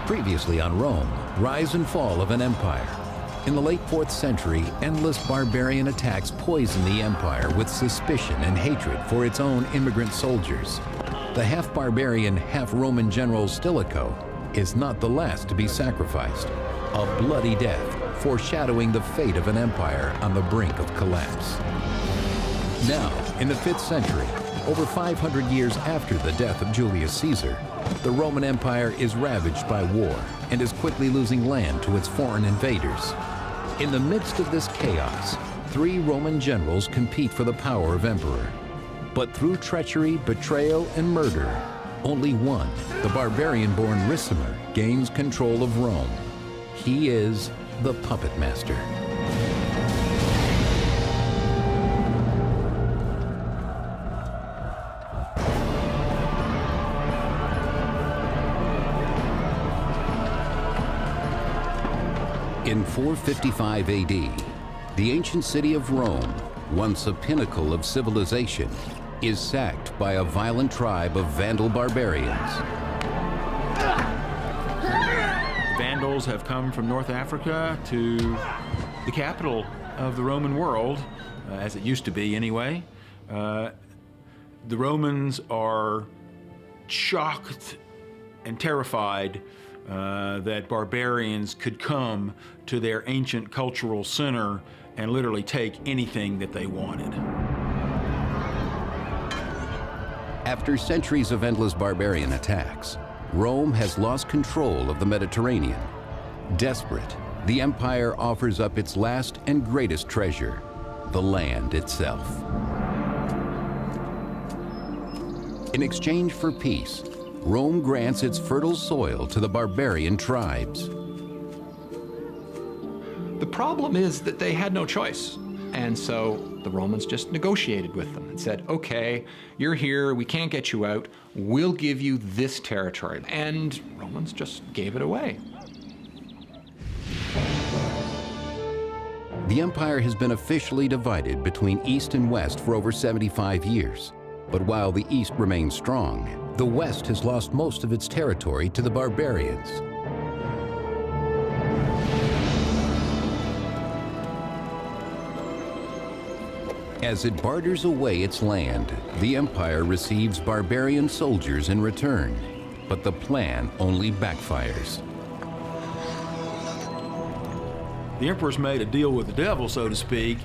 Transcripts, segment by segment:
Previously on Rome, rise and fall of an empire. In the late 4th century, endless barbarian attacks poisoned the empire with suspicion and hatred for its own immigrant soldiers. The half-barbarian, half-Roman general Stilicho is not the last to be sacrificed. A bloody death, foreshadowing the fate of an empire on the brink of collapse. Now, in the 5th century, over 500 years after the death of Julius Caesar, the Roman Empire is ravaged by war and is quickly losing land to its foreign invaders. In the midst of this chaos, 3 Roman generals compete for the power of emperor. But through treachery, betrayal, and murder, only one, the barbarian-born Ricimer, gains control of Rome. He is the puppet master. In 455 AD, the ancient city of Rome, once a pinnacle of civilization, is sacked by a violent tribe of Vandal barbarians. Vandals have come from North Africa to the capital of the Roman world, as it used to be anyway. The Romans are shocked and terrified that barbarians could come to their ancient cultural center and literally take anything that they wanted. After centuries of endless barbarian attacks, Rome has lost control of the Mediterranean. Desperate, the empire offers up its last and greatest treasure, the land itself. In exchange for peace, Rome grants its fertile soil to the barbarian tribes. The problem is that they had no choice. And so the Romans just negotiated with them and said, okay, you're here, we can't get you out, we'll give you this territory. And Romans just gave it away. The empire has been officially divided between East and West for over 75 years. But while the East remains strong, the West has lost most of its territory to the barbarians. As it barters away its land, the empire receives barbarian soldiers in return, but the plan only backfires. The emperors made a deal with the devil, so to speak,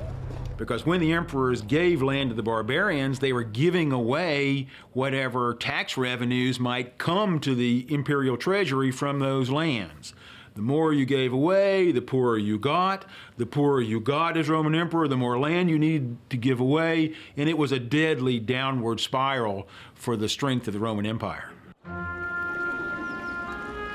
because when the emperors gave land to the barbarians, they were giving away whatever tax revenues might come to the imperial treasury from those lands. The more you gave away, the poorer you got. The poorer you got as Roman emperor, the more land you needed to give away, and it was a deadly downward spiral for the strength of the Roman Empire.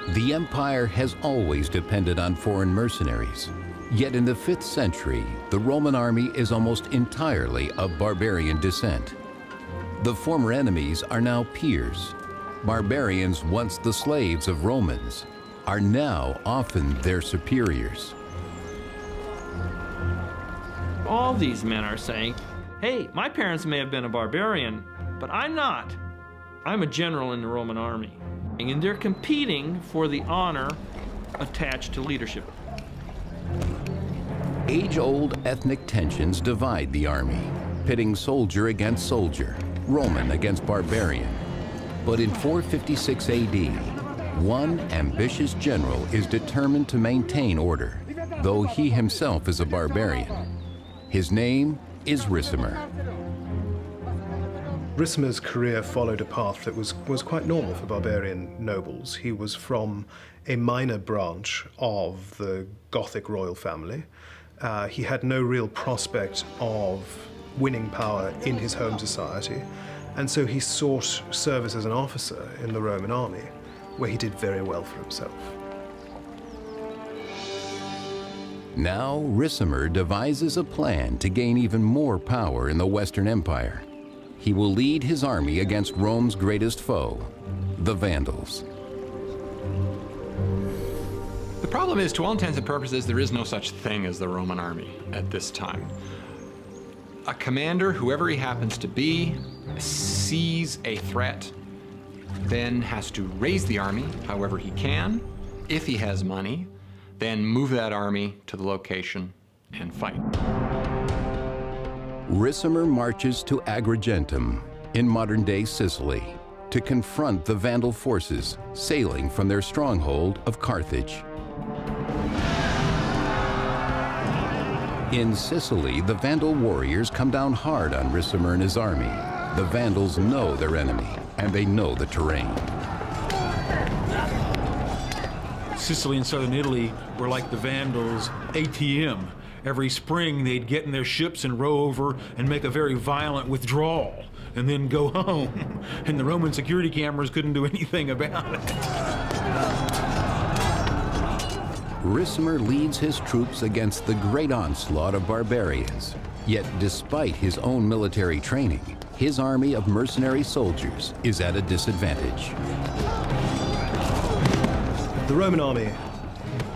The empire has always depended on foreign mercenaries. Yet in the 5th century, the Roman army is almost entirely of barbarian descent. The former enemies are now peers. Barbarians, once the slaves of Romans, are now often their superiors. All these men are saying, hey, my parents may have been a barbarian, but I'm not. I'm a general in the Roman army. And they're competing for the honor attached to leadership. Age-old ethnic tensions divide the army, pitting soldier against soldier, Roman against barbarian. But in 456 AD, one ambitious general is determined to maintain order, though he himself is a barbarian. His name is Ricimer. Ricimer's career followed a path that was quite normal for barbarian nobles. He was from a minor branch of the Gothic royal family. He had no real prospect of winning power in his home society, and so he sought service as an officer in the Roman army, where he did very well for himself. Now Ricimer devises a plan to gain even more power in the Western Empire. He will lead his army against Rome's greatest foe, the Vandals. The problem is, to all intents and purposes, there is no such thing as the Roman army at this time. A commander, whoever he happens to be, sees a threat, then has to raise the army however he can, if he has money, then move that army to the location and fight. Ricimer marches to Agrigentum in modern-day Sicily to confront the Vandal forces sailing from their stronghold of Carthage. In Sicily, the Vandal warriors come down hard on Ricimer and his army. The Vandals know their enemy, and they know the terrain. Sicily and southern Italy were like the Vandals' ATM. Every spring they'd get in their ships and row over and make a very violent withdrawal, and then go home. And the Roman security cameras couldn't do anything about it. Ricimer leads his troops against the great onslaught of barbarians. Yet despite his own military training, his army of mercenary soldiers is at a disadvantage. The Roman army,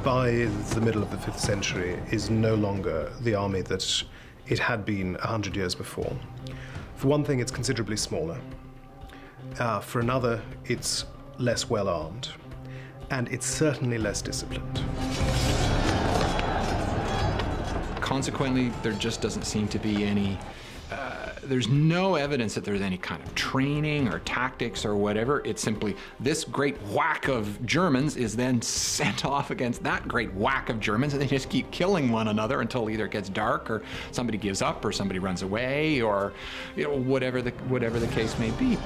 by the middle of the 5th century, is no longer the army that it had been 100 years before. For one thing, it's considerably smaller. For another, it's less well-armed. And it's certainly less disciplined. Consequently, there just doesn't seem to be any, there's no evidence that there's any kind of training or tactics or whatever. It's simply this great whack of Germans is then sent off against that great whack of Germans, and they just keep killing one another until either it gets dark or somebody gives up or somebody runs away, or whatever the case may be.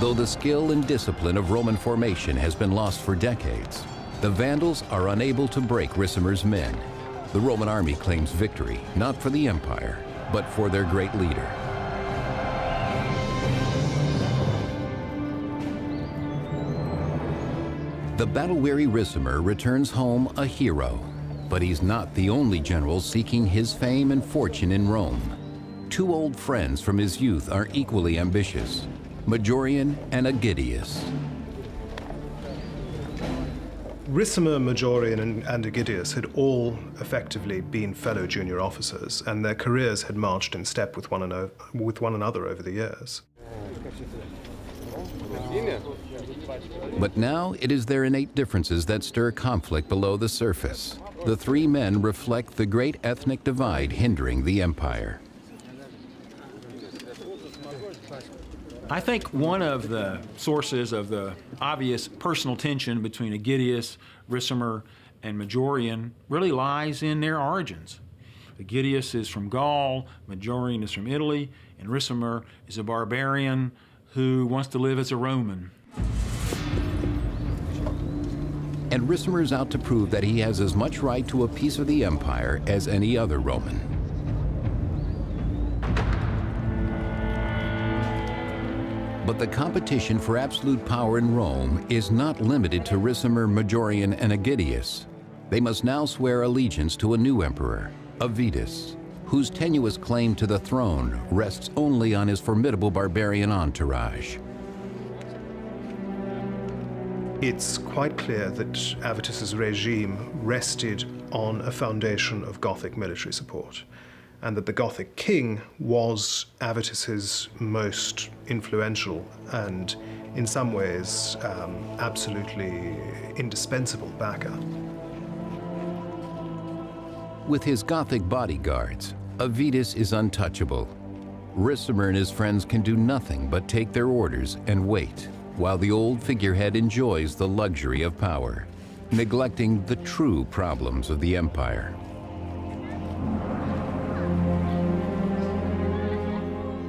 Though the skill and discipline of Roman formation has been lost for decades, the Vandals are unable to break Ricimer's men. The Roman army claims victory, not for the empire, but for their great leader. The battle-weary Ricimer returns home a hero, but he's not the only general seeking his fame and fortune in Rome. Two old friends from his youth are equally ambitious: Majorian and Aegidius. Ricimer, Majorian, and Aegidius had all effectively been fellow junior officers, and their careers had marched in step with one another over the years. But now it is their innate differences that stir conflict below the surface. The three men reflect the great ethnic divide hindering the empire. I think one of the sources of the obvious personal tension between Aegidius, Ricimer, and Majorian really lies in their origins. Aegidius is from Gaul, Majorian is from Italy, and Ricimer is a barbarian who wants to live as a Roman. And Ricimer is out to prove that he has as much right to a piece of the empire as any other Roman. But the competition for absolute power in Rome is not limited to Ricimer, Majorian, and Aegidius. They must now swear allegiance to a new emperor, Avitus, whose tenuous claim to the throne rests only on his formidable barbarian entourage. It's quite clear that Avitus's regime rested on a foundation of Gothic military support, and that the Gothic king was Avitus's most influential and, in some ways, absolutely indispensable backer. With his Gothic bodyguards, Avitus is untouchable. Ricimer and his friends can do nothing but take their orders and wait, while the old figurehead enjoys the luxury of power, neglecting the true problems of the empire.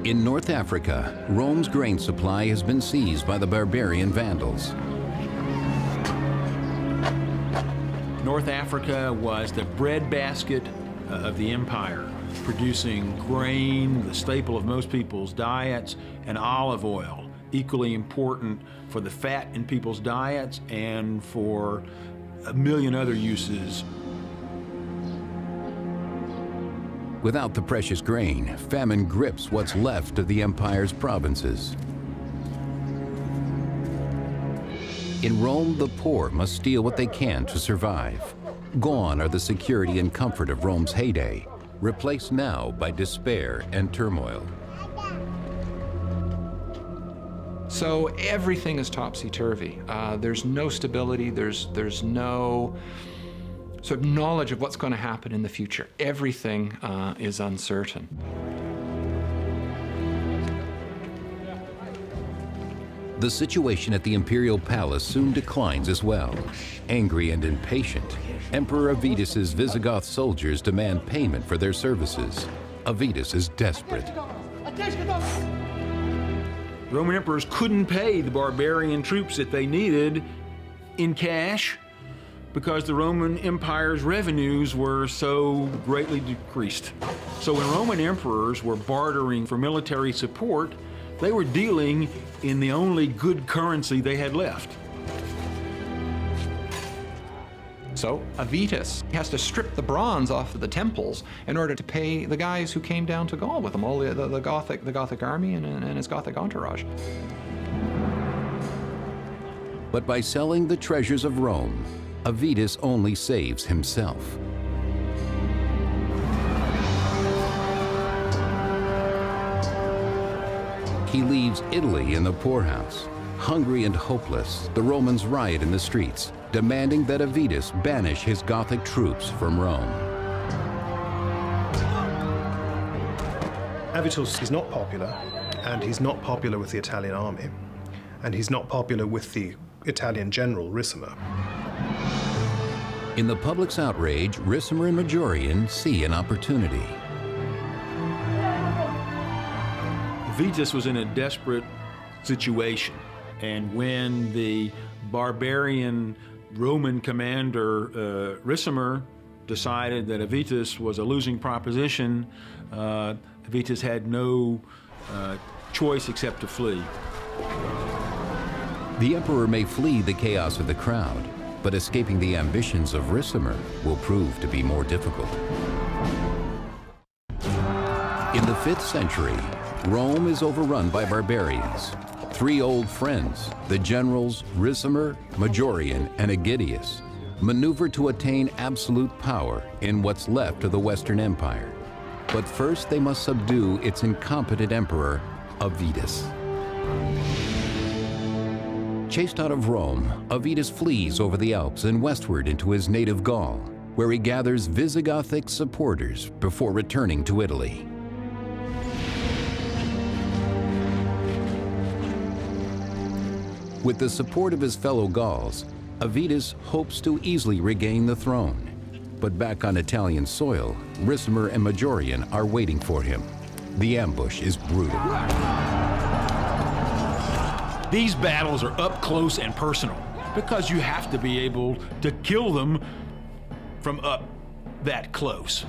In North Africa, Rome's grain supply has been seized by the barbarian Vandals. North Africa was the breadbasket of the empire, producing grain, the staple of most people's diets, and olive oil, equally important for the fat in people's diets and for a million other uses. Without the precious grain, famine grips what's left of the empire's provinces. In Rome, the poor must steal what they can to survive. Gone are the security and comfort of Rome's heyday, replaced now by despair and turmoil. So everything is topsy-turvy. There's no stability, there's no sort of knowledge of what's going to happen in the future. Everything is uncertain. The situation at the imperial palace soon declines as well. Angry and impatient, Emperor Avitus's Visigoth soldiers demand payment for their services. Avitus is desperate. Roman emperors couldn't pay the barbarian troops that they needed in cash because the Roman Empire's revenues were so greatly decreased. So when Roman emperors were bartering for military support, they were dealing in the only good currency they had left. So Avitus has to strip the bronze off of the temples in order to pay the guys who came down to Gaul with him, all the Gothic army and his Gothic entourage. But by selling the treasures of Rome, Avitus only saves himself. He leaves Italy in the poorhouse. Hungry and hopeless, the Romans riot in the streets, demanding that Avitus banish his Gothic troops from Rome. Avitus is not popular, and he's not popular with the Italian army, and he's not popular with the Italian general, Ricimer. In the public's outrage, Ricimer and Majorian see an opportunity. Avitus was in a desperate situation, and when the barbarian Roman commander Ricimer decided that Avitus was a losing proposition, Avitus had no choice except to flee. The emperor may flee the chaos of the crowd, but escaping the ambitions of Ricimer will prove to be more difficult. In the 5th century, Rome is overrun by barbarians. 3 old friends, the generals Ricimer, Majorian, and Aegidius, maneuver to attain absolute power in what's left of the Western Empire. But first they must subdue its incompetent emperor, Avitus. Chased out of Rome, Avitus flees over the Alps and westward into his native Gaul, where he gathers Visigothic supporters before returning to Italy. With the support of his fellow Gauls, Avitus hopes to easily regain the throne. But back on Italian soil, Ricimer and Majorian are waiting for him. The ambush is brutal. These battles are up close and personal because you have to be able to kill them from up that close.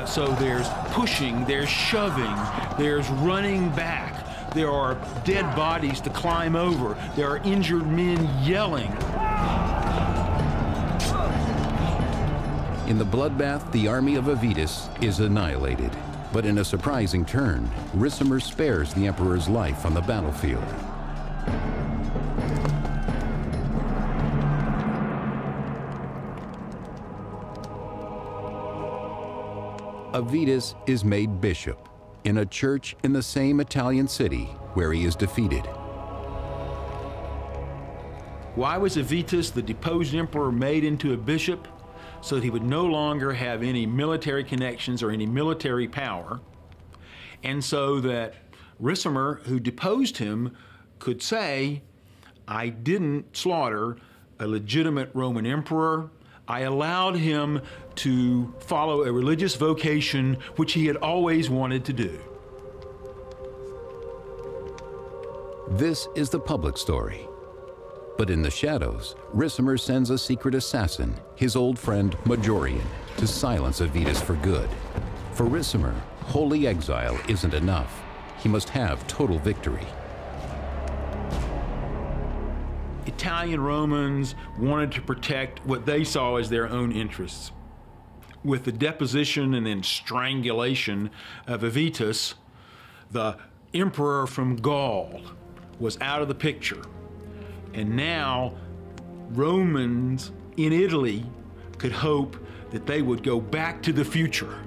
So there's pushing, there's shoving, there's running back. There are dead bodies to climb over. There are injured men yelling. In the bloodbath, the army of Avitus is annihilated. But in a surprising turn, Ricimer spares the emperor's life on the battlefield. Avitus is made bishop in a church in the same Italian city where he is defeated. Why was Avitus, the deposed emperor, made into a bishop? So that he would no longer have any military connections or any military power, and so that Ricimer, who deposed him, could say, I didn't slaughter a legitimate Roman emperor. I allowed him to follow a religious vocation which he had always wanted to do. This is the public story. But in the shadows, Ricimer sends a secret assassin, his old friend Majorian, to silence Avitus for good. For Ricimer, holy exile isn't enough. He must have total victory. Italian Romans wanted to protect what they saw as their own interests. With the deposition and then strangulation of Avitus, the emperor from Gaul was out of the picture. And now Romans in Italy could hope that they would go back to the future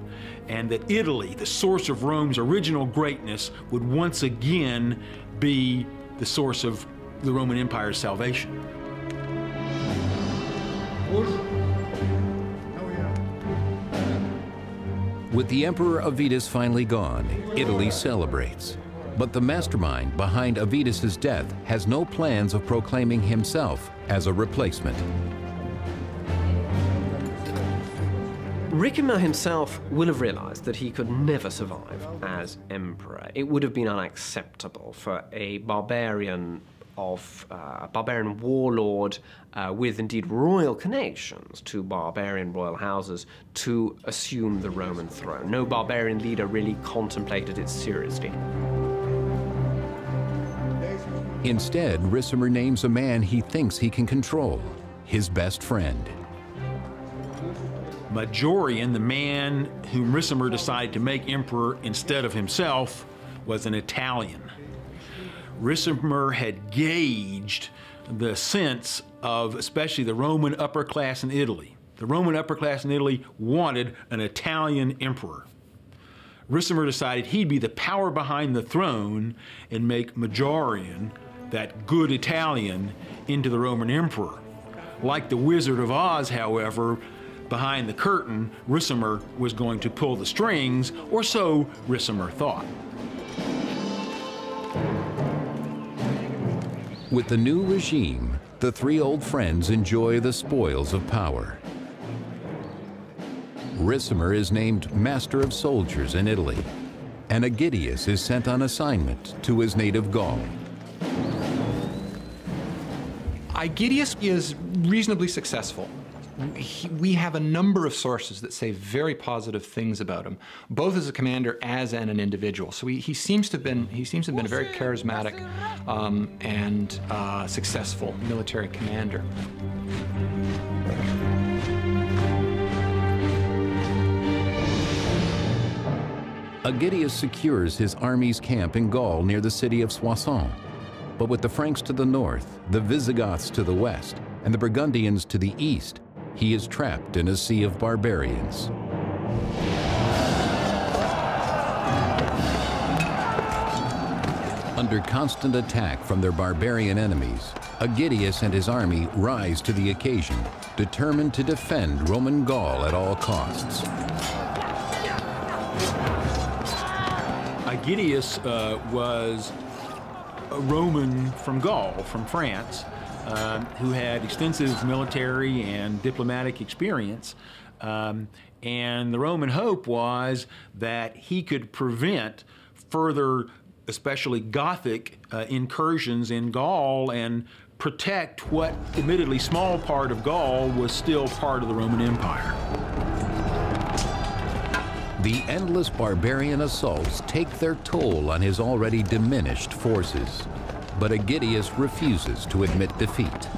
and that Italy, the source of Rome's original greatness, would once again be the source of the Roman Empire's salvation. With the Emperor Avitus finally gone, Italy celebrates. But the mastermind behind Avitus's death has no plans of proclaiming himself as a replacement. Ricimer himself will have realized that he could never survive as emperor. It would have been unacceptable for a barbarian warlord with indeed royal connections to barbarian royal houses to assume the Roman throne. No barbarian leader really contemplated it seriously. Instead, Ricimer names a man he thinks he can control, his best friend. Majorian, the man whom Ricimer decided to make emperor instead of himself, was an Italian. Ricimer had gauged the sense of especially the Roman upper class in Italy. The Roman upper class in Italy wanted an Italian emperor. Ricimer decided he'd be the power behind the throne and make Majorian, that good Italian, into the Roman emperor. Like the Wizard of Oz, however, behind the curtain, Ricimer was going to pull the strings, or so Ricimer thought. With the new regime, the three old friends enjoy the spoils of power. Ricimer is named Master of Soldiers in Italy, and Aegidius is sent on assignment to his native Gaul. Aegidius is reasonably successful. We have a number of sources that say very positive things about him, both as a commander as an individual. So he seems to have been a very charismatic and successful military commander. Aegidius secures his army's camp in Gaul near the city of Soissons. But with the Franks to the north, the Visigoths to the west, and the Burgundians to the east, he is trapped in a sea of barbarians. Under constant attack from their barbarian enemies, Aegidius and his army rise to the occasion, determined to defend Roman Gaul at all costs. Aegidius was a Roman from Gaul, from France, who had extensive military and diplomatic experience. And the Roman hope was that he could prevent further, especially Gothic incursions in Gaul and protect what admittedly small part of Gaul was still part of the Roman Empire. The endless barbarian assaults take their toll on his already diminished forces, but Aegidius refuses to admit defeat.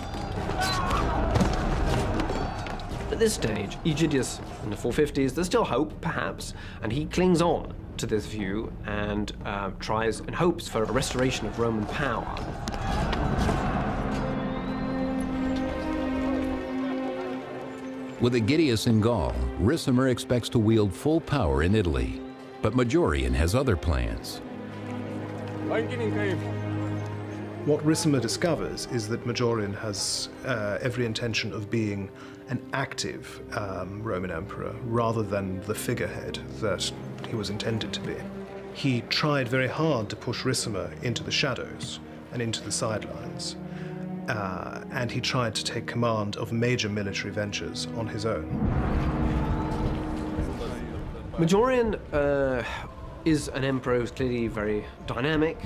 At this stage, Aegidius, in the 450s, there's still hope, perhaps, and he clings on to this view and tries and hopes for a restoration of Roman power. With Aegidius in Gaul, Ricimer expects to wield full power in Italy, but Majorian has other plans. What Ricimer discovers is that Majorian has every intention of being an active Roman emperor rather than the figurehead that he was intended to be. He tried very hard to push Ricimer into the shadows and into the sidelines, and he tried to take command of major military ventures on his own. Majorian is an emperor who's clearly very dynamic,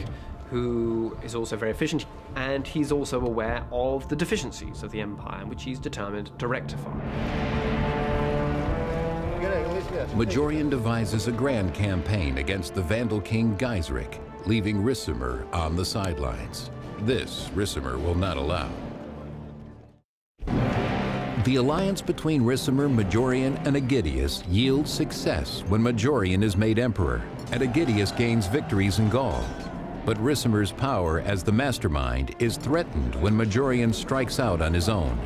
who is also very efficient, and he's also aware of the deficiencies of the empire, which he's determined to rectify. Majorian devises a grand campaign against the Vandal king Gaiseric, leaving Ricimer on the sidelines. This Ricimer will not allow. The alliance between Ricimer, Majorian, and Aegidius yields success when Majorian is made emperor, and Aegidius gains victories in Gaul. But Ricimer's power as the mastermind is threatened when Majorian strikes out on his own,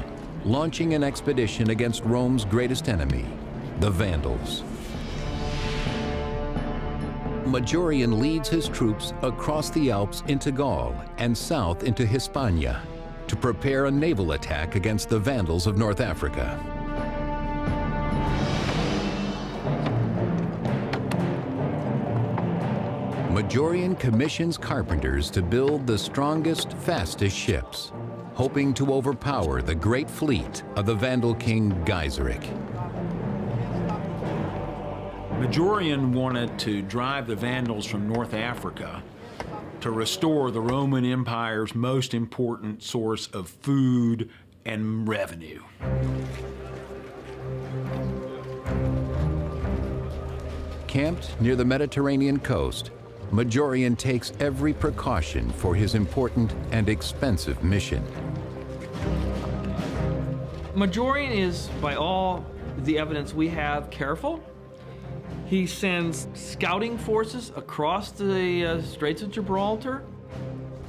launching an expedition against Rome's greatest enemy, the Vandals. Majorian leads his troops across the Alps into Gaul and south into Hispania to prepare a naval attack against the Vandals of North Africa. Majorian commissions carpenters to build the strongest, fastest ships, hoping to overpower the great fleet of the Vandal king Gaiseric. Majorian wanted to drive the Vandals from North Africa to restore the Roman Empire's most important source of food and revenue. Camped near the Mediterranean coast, Majorian takes every precaution for his important and expensive mission. Majorian is, by all the evidence we have, careful. He sends scouting forces across the Straits of Gibraltar,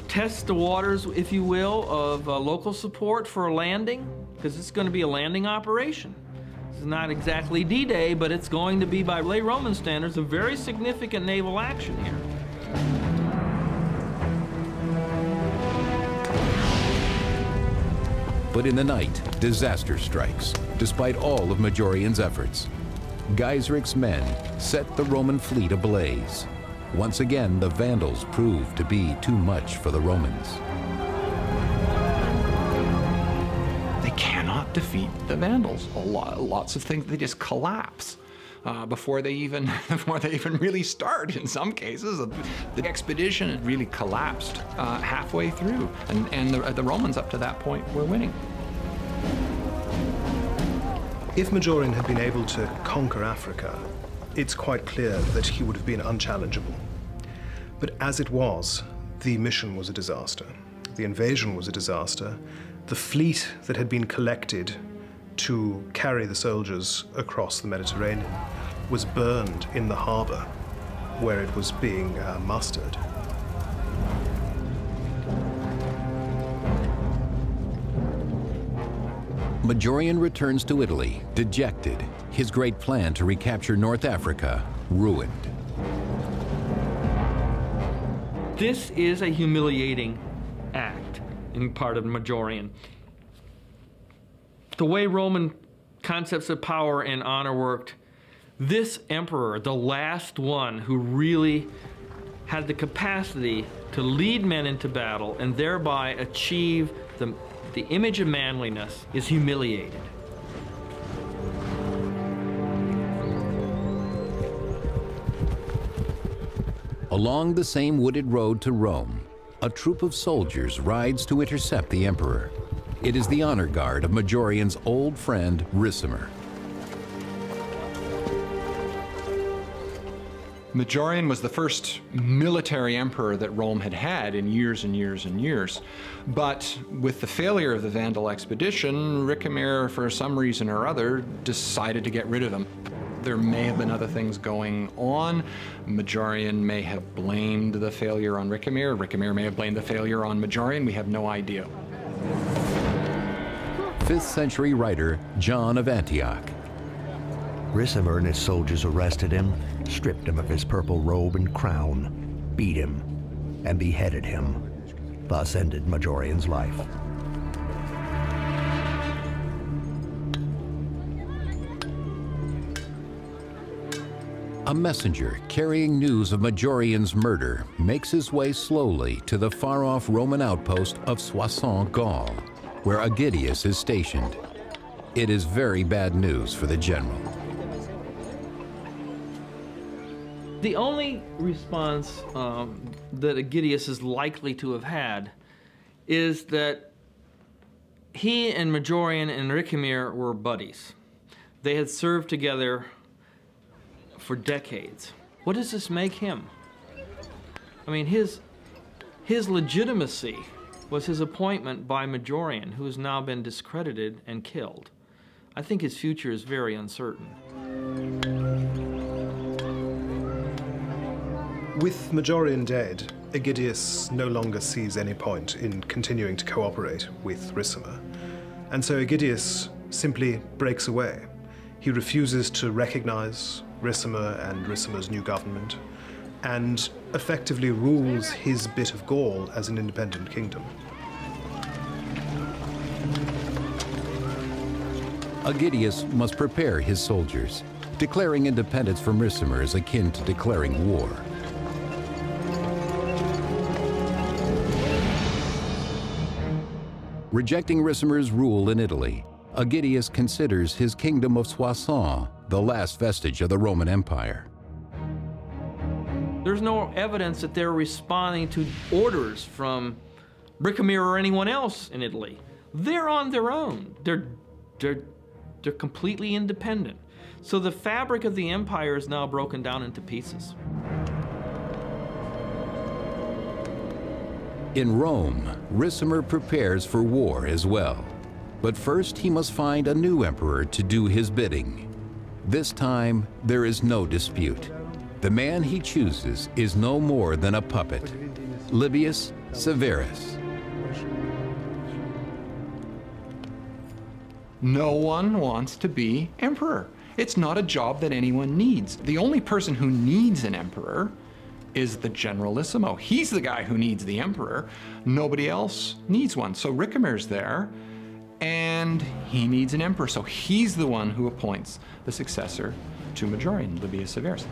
tests the waters, if you will, of local support for a landing, because it's going to be a landing operation. It's not exactly D-Day, but it's going to be, by late Roman standards, a very significant naval action here. But in the night, disaster strikes, despite all of Majorian's efforts. Gaiseric's men set the Roman fleet ablaze. Once again, the Vandals proved to be too much for the Romans. They cannot defeat the Vandals. Lots of things, they just collapse before they even really start. In some cases, the expedition had really collapsed halfway through, and the Romans up to that point were winning. If Majorian had been able to conquer Africa, it's quite clear that he would have been unchallengeable. But as it was, the mission was a disaster. The invasion was a disaster. The fleet that had been collected to carry the soldiers across the Mediterranean was burned in the harbor where it was being mustered. Majorian returns to Italy, dejected, his great plan to recapture North Africa ruined. This is a humiliating act in part of Majorian. The way Roman concepts of power and honor worked, this emperor, the last one who really had the capacity to lead men into battle and thereby achieve the image of manliness, is humiliated. Along the same wooded road to Rome, a troop of soldiers rides to intercept the emperor. It is the honor guard of Majorian's old friend, Ricimer. Majorian was the first military emperor that Rome had had in years and years and years. But with the failure of the Vandal expedition, Ricimer, for some reason or other, decided to get rid of him. There may have been other things going on. Majorian may have blamed the failure on Ricimer. Ricimer may have blamed the failure on Majorian. We have no idea. 5th century writer John of Antioch. Ricimer and his soldiers arrested him, stripped him of his purple robe and crown, beat him, and beheaded him. Thus ended Majorian's life. A messenger carrying news of Majorian's murder makes his way slowly to the far-off Roman outpost of Soissons, Gaul, where Aegidius is stationed. It is very bad news for the general. The only response that Aegidius is likely to have had is that he and Majorian and Ricimer were buddies. They had served together for decades. What does this make him? I mean, his legitimacy was his appointment by Majorian, who has now been discredited and killed. I think his future is very uncertain. With Majorian dead, Aegidius no longer sees any point in continuing to cooperate with Ricimer. And so Aegidius simply breaks away. He refuses to recognize Ricimer and Ricimer's new government, and effectively rules his bit of Gaul as an independent kingdom. Aegidius must prepare his soldiers. Declaring independence from Ricimer is akin to declaring war. Rejecting Ricimer's rule in Italy, Aegidius considers his kingdom of Soissons the last vestige of the Roman Empire. There's no evidence that they're responding to orders from Ricimer or anyone else in Italy. They're on their own. They're completely independent. So the fabric of the empire is now broken down into pieces. In Rome, Ricimer prepares for war as well. But first he must find a new emperor to do his bidding. This time, there is no dispute. The man he chooses is no more than a puppet, Livius Severus. No one wants to be emperor. It's not a job that anyone needs. The only person who needs an emperor is the generalissimo. He's the guy who needs the emperor. Nobody else needs one. So Ricimer's there, and he needs an emperor. So he's the one who appoints the successor to Majorian, Livius Severus.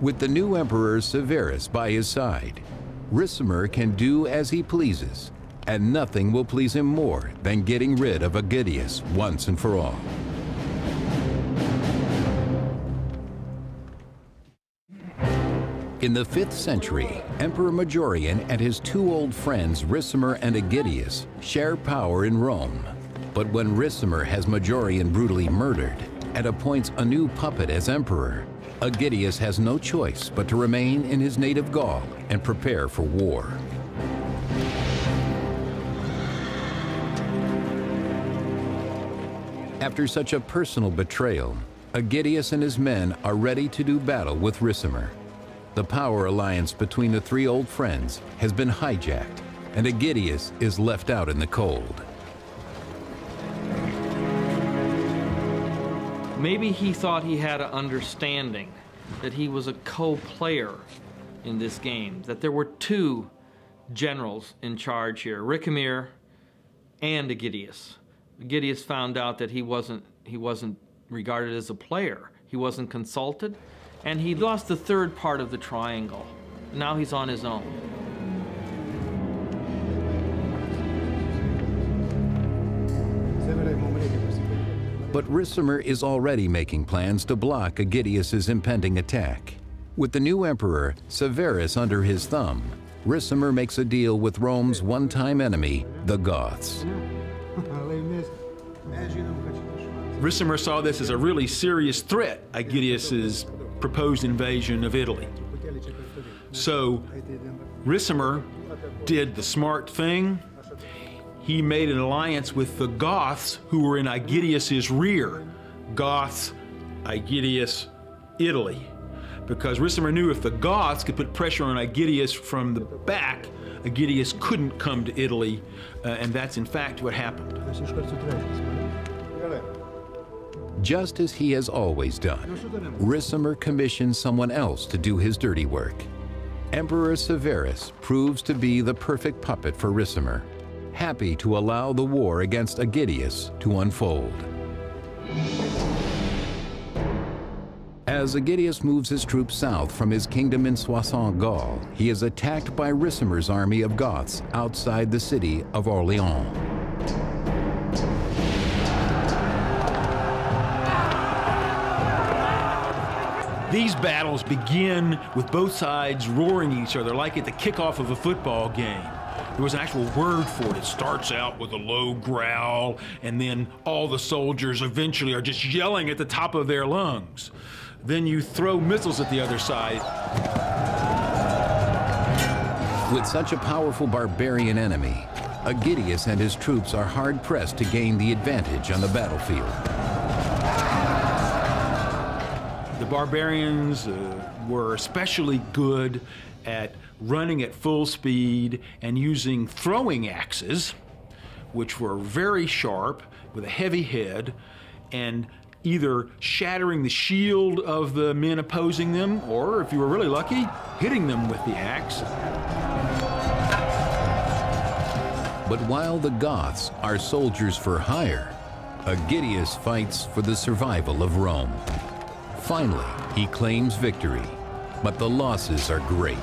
With the new emperor Severus by his side, Ricimer can do as he pleases, and nothing will please him more than getting rid of Aegidius once and for all. In the 5th century, Emperor Majorian and his two old friends Ricimer and Aegidius share power in Rome. But when Ricimer has Majorian brutally murdered and appoints a new puppet as emperor, Aegidius has no choice but to remain in his native Gaul and prepare for war. After such a personal betrayal, Aegidius and his men are ready to do battle with Ricimer. The power alliance between the three old friends has been hijacked, and Aegidius is left out in the cold. Maybe he thought he had an understanding that he was a co-player in this game, that there were two generals in charge here, Ricimer and Aegidius. Aegidius found out that he wasn't regarded as a player. He wasn't consulted, and he lost the third part of the triangle. Now he's on his own. But Ricimer is already making plans to block Aegidius's impending attack. With the new emperor, Severus, under his thumb, Ricimer makes a deal with Rome's one-time enemy, the Goths. Ricimer saw this as a really serious threat, Aegidius's proposed invasion of Italy. So Ricimer did the smart thing. He made an alliance with the Goths, who were in Aegidius's rear. Goths, Aegidius, Italy. Because Ricimer knew if the Goths could put pressure on Aegidius from the back, Aegidius couldn't come to Italy, and that's in fact what happened. Just as he has always done, Ricimer commissions someone else to do his dirty work. Emperor Severus proves to be the perfect puppet for Ricimer, happy to allow the war against Aegidius to unfold. As Aegidius moves his troops south from his kingdom in Soissons, Gaul, he is attacked by Ricimer's army of Goths outside the city of Orléans. These battles begin with both sides roaring at each other like at the kickoff of a football game. There was an actual word for it. It starts out with a low growl, and then all the soldiers eventually are just yelling at the top of their lungs. Then you throw missiles at the other side. With such a powerful barbarian enemy, Aegidius and his troops are hard-pressed to gain the advantage on the battlefield. The barbarians were especially good at running at full speed and using throwing axes, which were very sharp with a heavy head, and either shattering the shield of the men opposing them, or if you were really lucky, hitting them with the axe. But while the Goths are soldiers for hire, Aegidius fights for the survival of Rome. Finally, he claims victory, but the losses are great.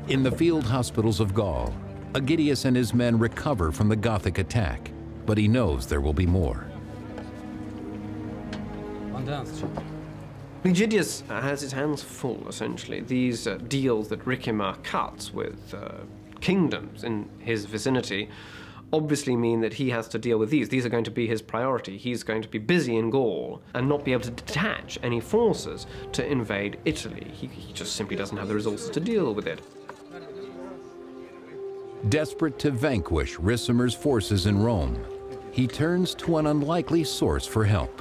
In the field hospitals of Gaul, Aegidius and his men recover from the Gothic attack, but he knows there will be more. Aegidius has his hands full, essentially. These deals that Ricimer cuts with kingdoms in his vicinity obviously mean that he has to deal with these. These are going to be his priority. He's going to be busy in Gaul and not be able to detach any forces to invade Italy. He just simply doesn't have the resources to deal with it. Desperate to vanquish Ricimer's forces in Rome, he turns to an unlikely source for help.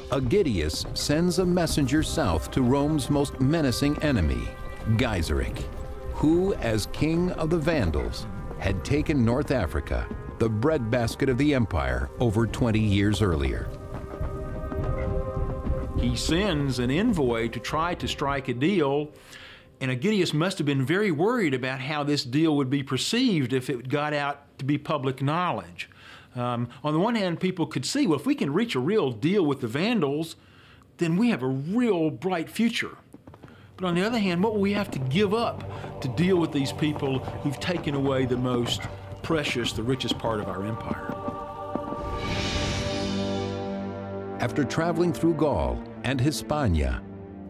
Aegidius sends a messenger south to Rome's most menacing enemy, Gaiseric, who, as king of the Vandals, had taken North Africa, the breadbasket of the empire, over 20 years earlier. He sends an envoy to try to strike a deal, and Aegidius must have been very worried about how this deal would be perceived if it got out to be public knowledge. On the one hand, people could see, well, if we can reach a real deal with the Vandals, then we have a real bright future. But on the other hand, what will we have to give up to deal with these people who've taken away the most precious, the richest part of our empire? After traveling through Gaul and Hispania,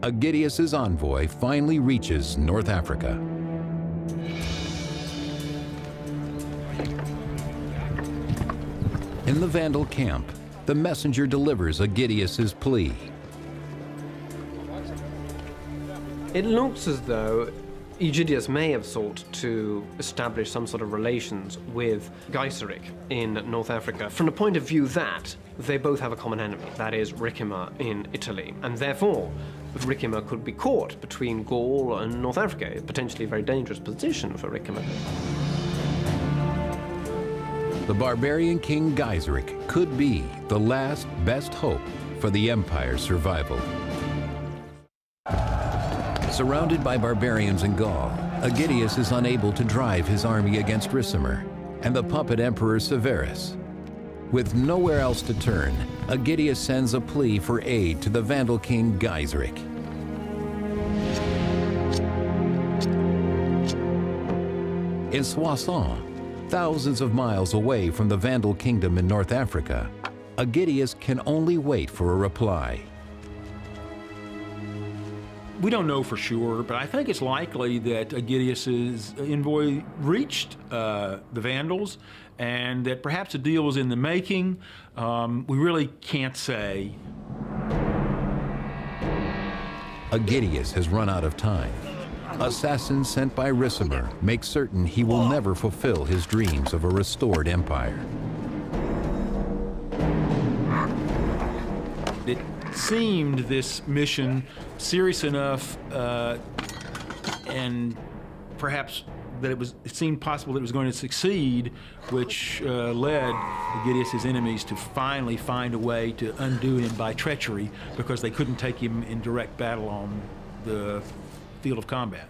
Aegidius's envoy finally reaches North Africa. In the Vandal camp, the messenger delivers Aegidius's plea. It looks as though Aegidius may have sought to establish some sort of relations with Gaiseric in North Africa from the point of view that they both have a common enemy, that is Ricimer in Italy, and therefore Ricimer could be caught between Gaul and North Africa, potentially a very dangerous position for Ricimer. The barbarian king Gaiseric could be the last best hope for the empire's survival. Surrounded by barbarians in Gaul, Aegidius is unable to drive his army against Ricimer and the puppet emperor Severus. With nowhere else to turn, Aegidius sends a plea for aid to the Vandal king Gaiseric. In Soissons, thousands of miles away from the Vandal kingdom in North Africa, Aegidius can only wait for a reply. We don't know for sure, but I think it's likely that Aegidius's envoy reached the Vandals and that perhaps a deal was in the making. We really can't say. Aegidius has run out of time. Assassins sent by Ricimer make certain he will never fulfill his dreams of a restored empire. It seemed this mission serious enough and perhaps that it seemed possible that it was going to succeed, which led Aegidius's enemies to finally find a way to undo him by treachery because they couldn't take him in direct battle on the field of combat.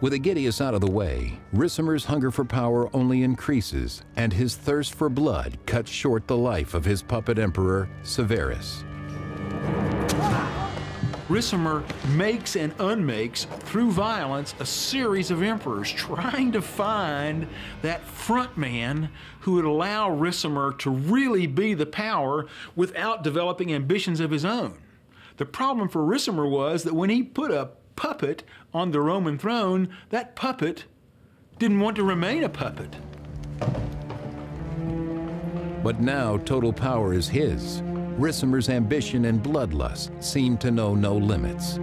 With Aegidius out of the way, Ricimer's hunger for power only increases, and his thirst for blood cuts short the life of his puppet emperor, Severus. Ricimer makes and unmakes, through violence, a series of emperors, trying to find that front man who would allow Ricimer to really be the power without developing ambitions of his own. The problem for Ricimer was that when he put a puppet on the Roman throne, that puppet didn't want to remain a puppet. But now total power is his. Ricimer's ambition and bloodlust seem to know no limits.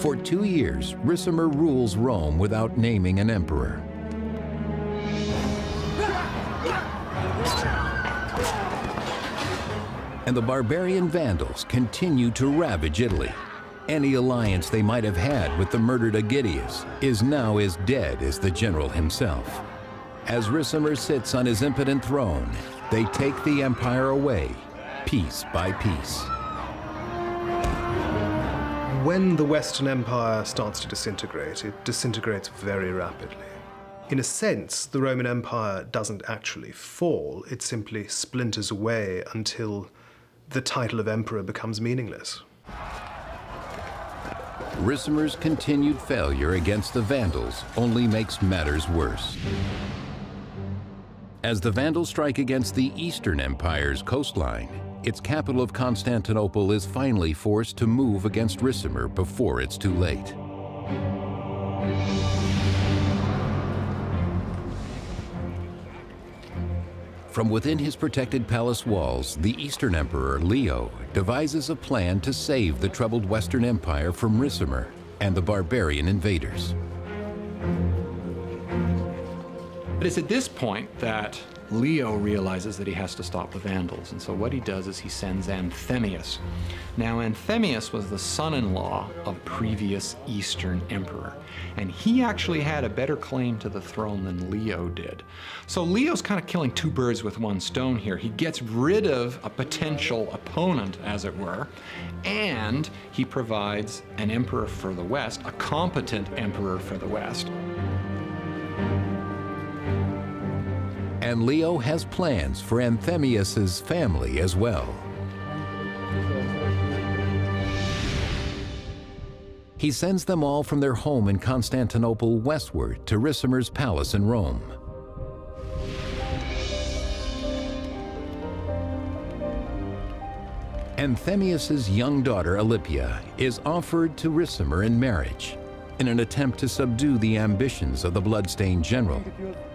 For 2 years, Ricimer rules Rome without naming an emperor. and the barbarian Vandals continue to ravage Italy. Any alliance they might have had with the murdered Aegidius is now as dead as the general himself. As Ricimer sits on his impotent throne, they take the empire away, piece by piece. When the Western Empire starts to disintegrate, it disintegrates very rapidly. In a sense, the Roman Empire doesn't actually fall, it simply splinters away until the title of emperor becomes meaningless. Ricimer's continued failure against the Vandals only makes matters worse. As the Vandals strike against the Eastern Empire's coastline, its capital of Constantinople is finally forced to move against Ricimer before it's too late. From within his protected palace walls, the Eastern Emperor, Leo, devises a plan to save the troubled Western Empire from Ricimer and the barbarian invaders. But it's at this point that Leo realizes that he has to stop the Vandals, and so what he does is he sends Anthemius. Now, Anthemius was the son-in-law of a previous Eastern emperor, and he actually had a better claim to the throne than Leo did. So Leo's kind of killing two birds with one stone here. He gets rid of a potential opponent, as it were, and he provides an emperor for the West, a competent emperor for the West. And Leo has plans for Anthemius's family as well. He sends them all from their home in Constantinople westward to Ricimer's palace in Rome. Anthemius's young daughter, Alypia, is offered to Ricimer in marriage in an attempt to subdue the ambitions of the bloodstained general,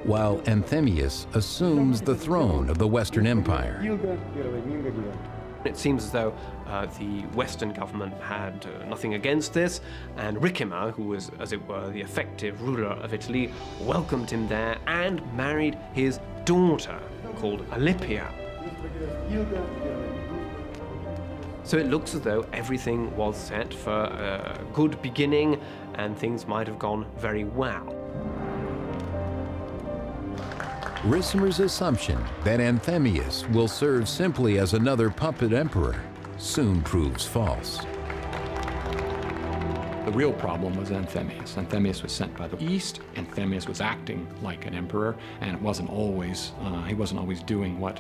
while Anthemius assumes the throne of the Western Empire. It seems as though the Western government had nothing against this, and Ricimer, who was, as it were, the effective ruler of Italy, welcomed him there and married his daughter, called Alypia. So it looks as though everything was set for a good beginning and things might have gone very well. Ricimer's assumption that Anthemius will serve simply as another puppet emperor soon proves false. The real problem was Anthemius. Anthemius was sent by the East. Anthemius was acting like an emperor, and it wasn't always, he wasn't always doing what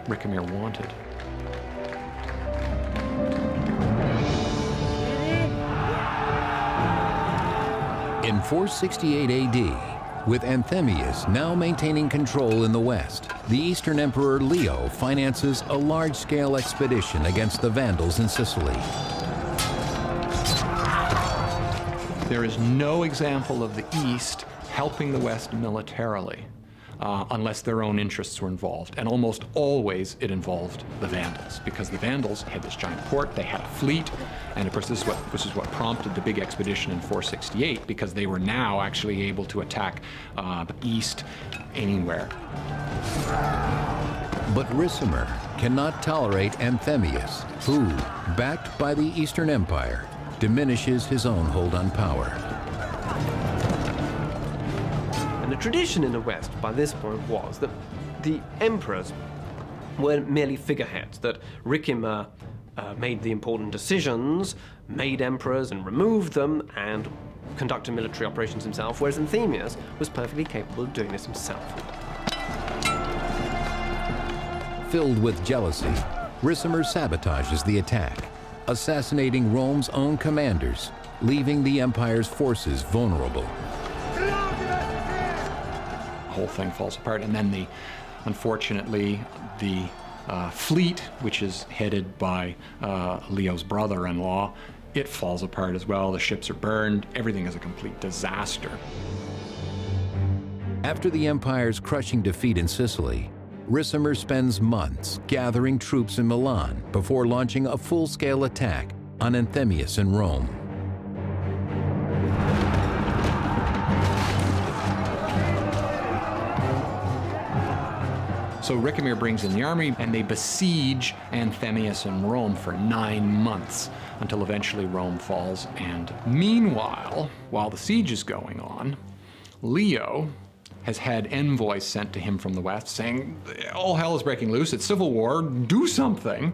Ricimer wanted. In 468 AD, with Anthemius now maintaining control in the West, the Eastern Emperor Leo finances a large-scale expedition against the Vandals in Sicily. There is no example of the East helping the West militarily unless their own interests were involved. And almost always it involved the Vandals, because the Vandals had this giant port, they had a fleet, and of course this is what prompted the big expedition in 468, because they were now actually able to attack the East anywhere. But Ricimer cannot tolerate Anthemius, who, backed by the Eastern Empire, diminishes his own hold on power. And the tradition in the West by this point was that the emperors were merely figureheads, that Ricimer made the important decisions, made emperors and removed them, and conducted military operations himself, whereas Anthemius was perfectly capable of doing this himself. Filled with jealousy, Ricimer sabotages the attack, assassinating Rome's own commanders, leaving the empire's forces vulnerable. The whole thing falls apart, and then unfortunately, the fleet, which is headed by Leo's brother-in-law, it falls apart as well. The ships are burned. Everything is a complete disaster. After the empire's crushing defeat in Sicily, Ricimer spends months gathering troops in Milan before launching a full-scale attack on Anthemius in Rome. So Ricimer brings in the army, and they besiege Anthemius in Rome for 9 months, until eventually Rome falls. And meanwhile, while the siege is going on, Leo has had envoys sent to him from the west saying, all hell is breaking loose, it's civil war, do something.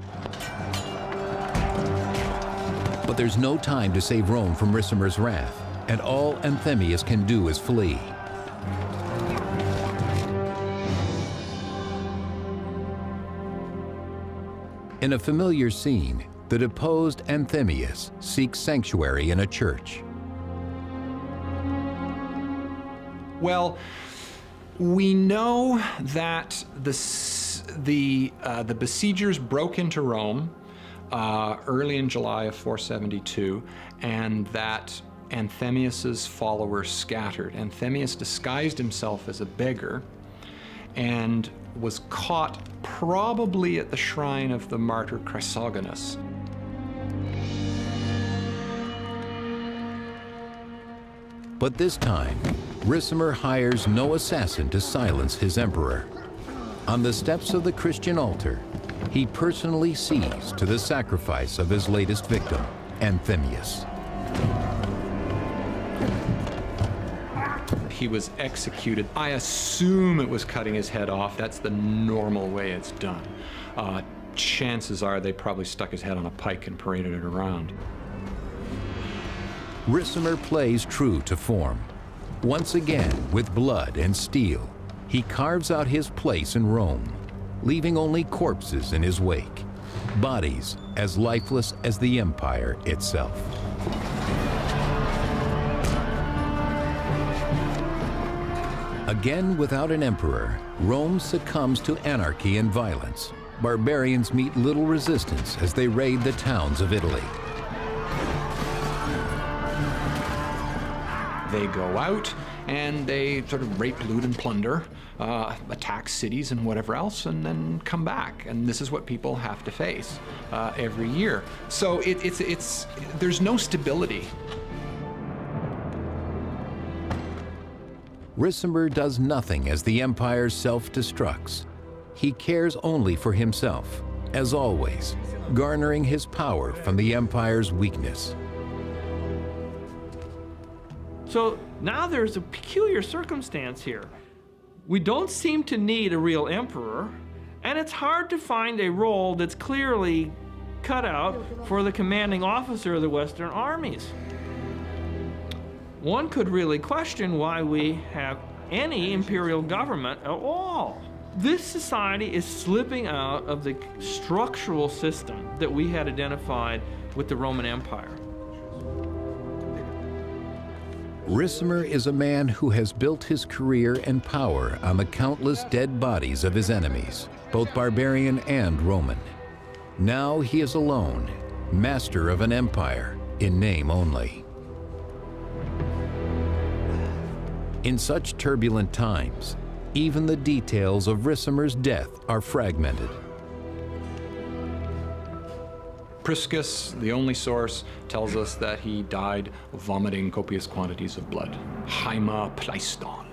But there's no time to save Rome from Ricimer's wrath, and all Anthemius can do is flee. In a familiar scene, the deposed Anthemius seeks sanctuary in a church. Well, we know that the besiegers broke into Rome early in July of 472, and that Anthemius's followers scattered. Anthemius disguised himself as a beggar and was caught probably at the shrine of the martyr Chrysogonus. But this time, Ricimer hires no assassin to silence his emperor. On the steps of the Christian altar, he personally sees to the sacrifice of his latest victim, Anthemius. He was executed. I assume it was cutting his head off. That's the normal way it's done. Chances are they probably stuck his head on a pike and paraded it around. Ricimer plays true to form. Once again, with blood and steel, he carves out his place in Rome, leaving only corpses in his wake, bodies as lifeless as the empire itself. Again, without an emperor, Rome succumbs to anarchy and violence. Barbarians meet little resistance as they raid the towns of Italy. They go out and they sort of rape, loot, and plunder, attack cities and whatever else, and then come back. And this is what people have to face every year. So there's no stability. Ricimer does nothing as the empire self-destructs. He cares only for himself, as always, garnering his power from the empire's weakness. So now there's a peculiar circumstance here. We don't seem to need a real emperor, and it's hard to find a role that's clearly cut out for the commanding officer of the Western armies. One could really question why we have any imperial government at all. This society is slipping out of the structural system that we had identified with the Roman Empire. Ricimer is a man who has built his career and power on the countless dead bodies of his enemies, both barbarian and Roman. Now he is alone, master of an empire in name only. In such turbulent times, even the details of Ricimer's death are fragmented. Priscus, the only source, tells us that he died vomiting copious quantities of blood. Haemapleiston.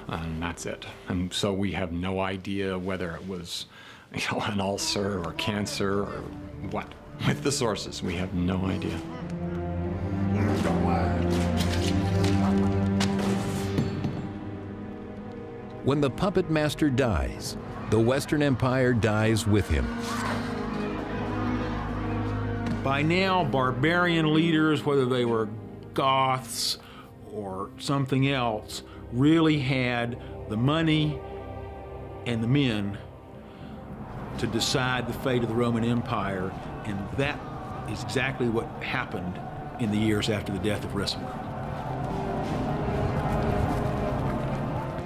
And that's it. And so we have no idea whether it was, an ulcer or cancer or what. With the sources, we have no idea. When the puppet master dies, the Western Empire dies with him. By now, barbarian leaders, whether they were Goths or something else, really had the money and the men to decide the fate of the Roman Empire, and that is exactly what happened in the years after the death of Ricimer.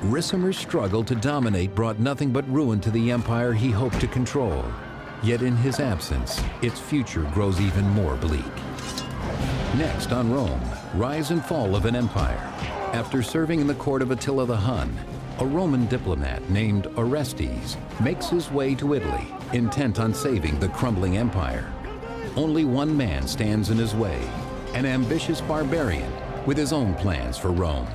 Ricimer's struggle to dominate brought nothing but ruin to the empire he hoped to control. Yet in his absence, its future grows even more bleak. Next on Rome, rise and fall of an empire. After serving in the court of Attila the Hun, a Roman diplomat named Orestes makes his way to Italy, intent on saving the crumbling empire. Only one man stands in his way, an ambitious barbarian with his own plans for Rome.